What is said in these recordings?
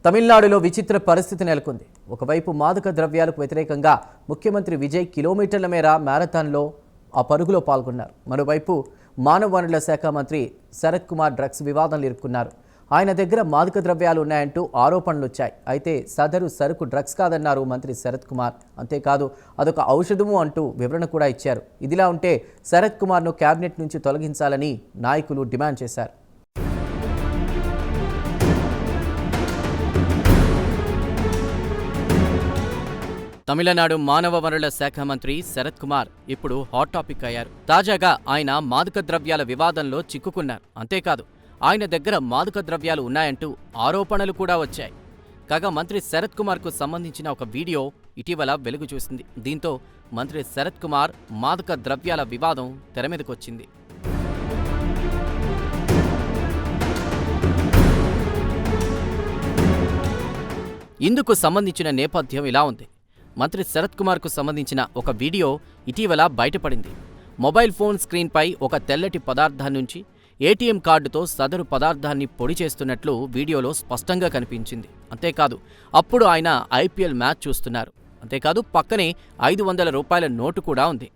తమిళనాడులో విచిత్ర పరిస్థితి నెలకొంది. ఒకవైపు మాదక ద్రవ్యాలకు వ్యతిరేకంగా ముఖ్యమంత్రి విజయ్ కిలోమీటర్ల మేర మ్యారథాన్లో ఆ పరుగులో పాల్గొన్నారు. మరోవైపు మానవ వనరుల శాఖ మంత్రి శరత్ కుమార్ డ్రగ్స్ వివాదంలో ఇరుక్కున్నారు. ఆయన దగ్గర మాదక ద్రవ్యాలు ఉన్నాయంటూ ఆరోపణలు వచ్చాయి. అయితే సదరు సరుకు డ్రగ్స్ కాదన్నారు మంత్రి శరత్ కుమార్. అంతేకాదు అదొక ఔషధము అంటూ వివరణ కూడా ఇచ్చారు. ఇదిలా ఉంటే శరత్ కుమార్ను కేబినెట్ నుంచి తొలగించాలని నాయకులు డిమాండ్ చేశారు. తమిళనాడు మానవ వనరుల శాఖ మంత్రి శరత్ కుమార్ ఇప్పుడు హాట్ టాపిక్ అయ్యారు. తాజాగా ఆయన మాదక ద్రవ్యాల వివాదంలో చిక్కుకున్నారు. అంతేకాదు ఆయన దగ్గర మాదక ద్రవ్యాలు ఉన్నాయంటూ ఆరోపణలు కూడా వచ్చాయి. కాగా మంత్రి శరత్ కుమార్కు సంబంధించిన ఒక వీడియో ఇటీవల వెలుగు చూసింది. దీంతో మంత్రి శరత్ కుమార్ మాదక ద్రవ్యాల వివాదం తెరమీదకొచ్చింది. ఇందుకు సంబంధించిన నేపథ్యం ఇలా ఉంది. మంత్రి శరత్ కుమార్కు సంబంధించిన ఒక వీడియో ఇటీవల బయటపడింది. మొబైల్ ఫోన్ స్క్రీన్పై ఒక తెల్లటి పదార్థాన్ని నుంచి ఏటీఎం కార్డుతో సదరు పదార్థాన్ని పొడి చేస్తున్నట్లు వీడియోలో స్పష్టంగా కనిపించింది. అంతేకాదు అప్పుడు ఆయన ఐపీఎల్ మ్యాచ్ చూస్తున్నారు. అంతేకాదు పక్కనే 500 రూపాయల నోటు కూడా ఉంది.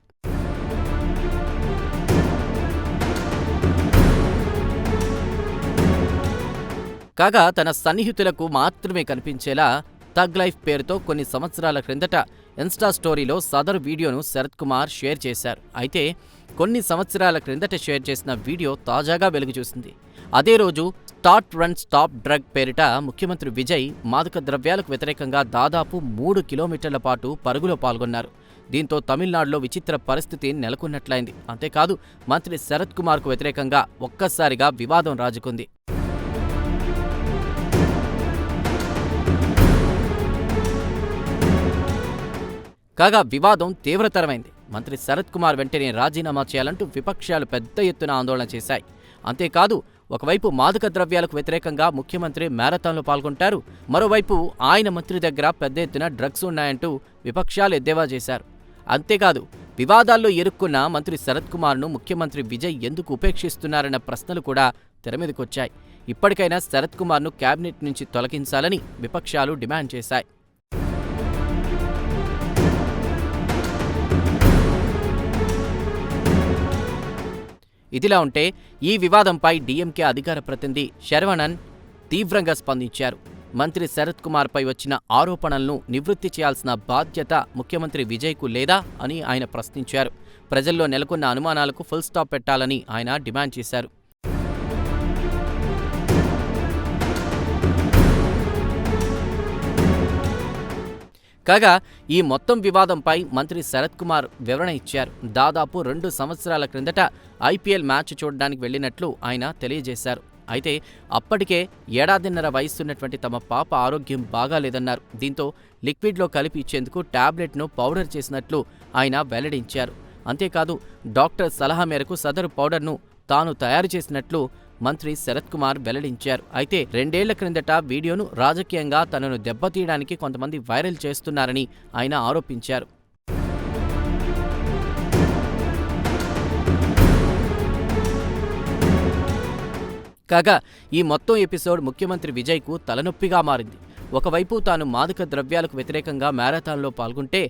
కాగా తన సన్నిహితులకు మాత్రమే కనిపించేలా థగ్ లైఫ్ పేరుతో కొన్ని సంవత్సరాల క్రిందట ఇన్స్టా స్టోరీలో సదరు వీడియోను శరత్ కుమార్ షేర్ చేశారు. అయితే కొన్ని సంవత్సరాల క్రిందట షేర్ చేసిన వీడియో తాజాగా వెలుగు చూసింది. అదే రోజు స్టార్ట్ రన్ స్టాప్ డ్రగ్ పేరిట ముఖ్యమంత్రి విజయ్ మాదక ద్రవ్యాలకు వ్యతిరేకంగా దాదాపు 3 కిలోమీటర్ల పాటు పరుగులో పాల్గొన్నారు. దీంతో తమిళనాడులో విచిత్ర పరిస్థితి నెలకొన్నట్లయింది. అంతేకాదు మంత్రి శరత్ కుమార్కు వ్యతిరేకంగా ఒక్కసారిగా వివాదం రాజుకుంది. కాగా వివాదం తీవ్రతరమైంది. మంత్రి శరత్ కుమార్ వెంటనే రాజీనామా చేయాలంటూ విపక్షాలు పెద్ద ఎత్తున ఆందోళన చేశాయి. అంతేకాదు ఒకవైపు మాదక ద్రవ్యాలకు వ్యతిరేకంగా ముఖ్యమంత్రి మ్యారథాన్లో పాల్గొంటారు, మరోవైపు ఆయన మంత్రి దగ్గర పెద్ద ఎత్తున డ్రగ్స్ ఉన్నాయంటూ విపక్షాలు ఎద్దేవా చేశారు. అంతేకాదు వివాదాల్లో ఇరుక్కున్న మంత్రి శరత్ కుమార్ను ముఖ్యమంత్రి విజయ్ ఎందుకు ఉపేక్షిస్తున్నారన్న ప్రశ్నలు కూడా తెరమీదకొచ్చాయి. ఇప్పటికైనా శరత్ కుమార్ను కేబినెట్ నుంచి తొలగించాలని విపక్షాలు డిమాండ్ చేశాయి. ఇదిలా ఉంటే ఈ వివాదంపై డీఎంకే అధికార ప్రతినిధి శరవణన్ తీవ్రంగా స్పందించారు. మంత్రి శరత్ కుమార్పై వచ్చిన ఆరోపణలను నివృత్తి చేయాల్సిన బాధ్యత ముఖ్యమంత్రి విజయ్కు లేదా అని ఆయన ప్రశ్నించారు. ప్రజల్లో నెలకొన్న అనుమానాలకు ఫుల్ స్టాప్ పెట్టాలని ఆయన డిమాండ్ చేశారు. కాగా ఈ మొత్తం వివాదంపై మంత్రి శరత్ కుమార్ వివరణ ఇచ్చారు. దాదాపు 2 సంవత్సరాల క్రిందట ఐపీఎల్ మ్యాచ్ చూడడానికి వెళ్లినట్లు ఆయన తెలియజేశారు. అయితే అప్పటికే 1.5 ఏళ్ల వయసున్నటువంటి తమ పాప ఆరోగ్యం బాగాలేదన్నారు. దీంతో లిక్విడ్లో కలిపి ఇచ్చేందుకు టాబ్లెట్ను పౌడర్ చేసినట్లు ఆయన వెల్లడించారు. అంతేకాదు డాక్టర్ సలహా మేరకు సదరు పౌడర్ను తాను తయారు చేసినట్లు మంత్రి శరత్ కుమార్ వెల్లడించారు. అయితే 2 ఏళ్ల క్రిందట వీడియోను రాజకీయంగా తనను దెబ్బతీయడానికి కొంతమంది వైరల్ చేస్తున్నారని ఆయన ఆరోపించారు. కాగా ఈ మొత్తం ఎపిసోడ్ ముఖ్యమంత్రి విజయ్కు తలనొప్పిగా మారింది. ఒకవైపు తాను మాదక ద్రవ్యాలకు వ్యతిరేకంగా మ్యారథాన్లో పాల్గొంటే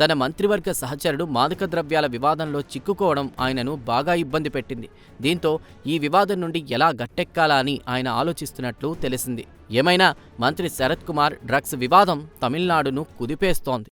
తన మంత్రివర్గ సహచరుడు మాదక ద్రవ్యాల వివాదంలో చిక్కుకోవడం ఆయనను బాగా ఇబ్బంది పెట్టింది. దీంతో ఈ వివాదం నుండి ఎలా గట్టెక్కాలా అని ఆయన ఆలోచిస్తున్నట్లు తెలిసింది. ఏమైనా మంత్రి శరత్ కుమార్ డ్రగ్స్ వివాదం తమిళనాడును కుదిపేస్తోంది.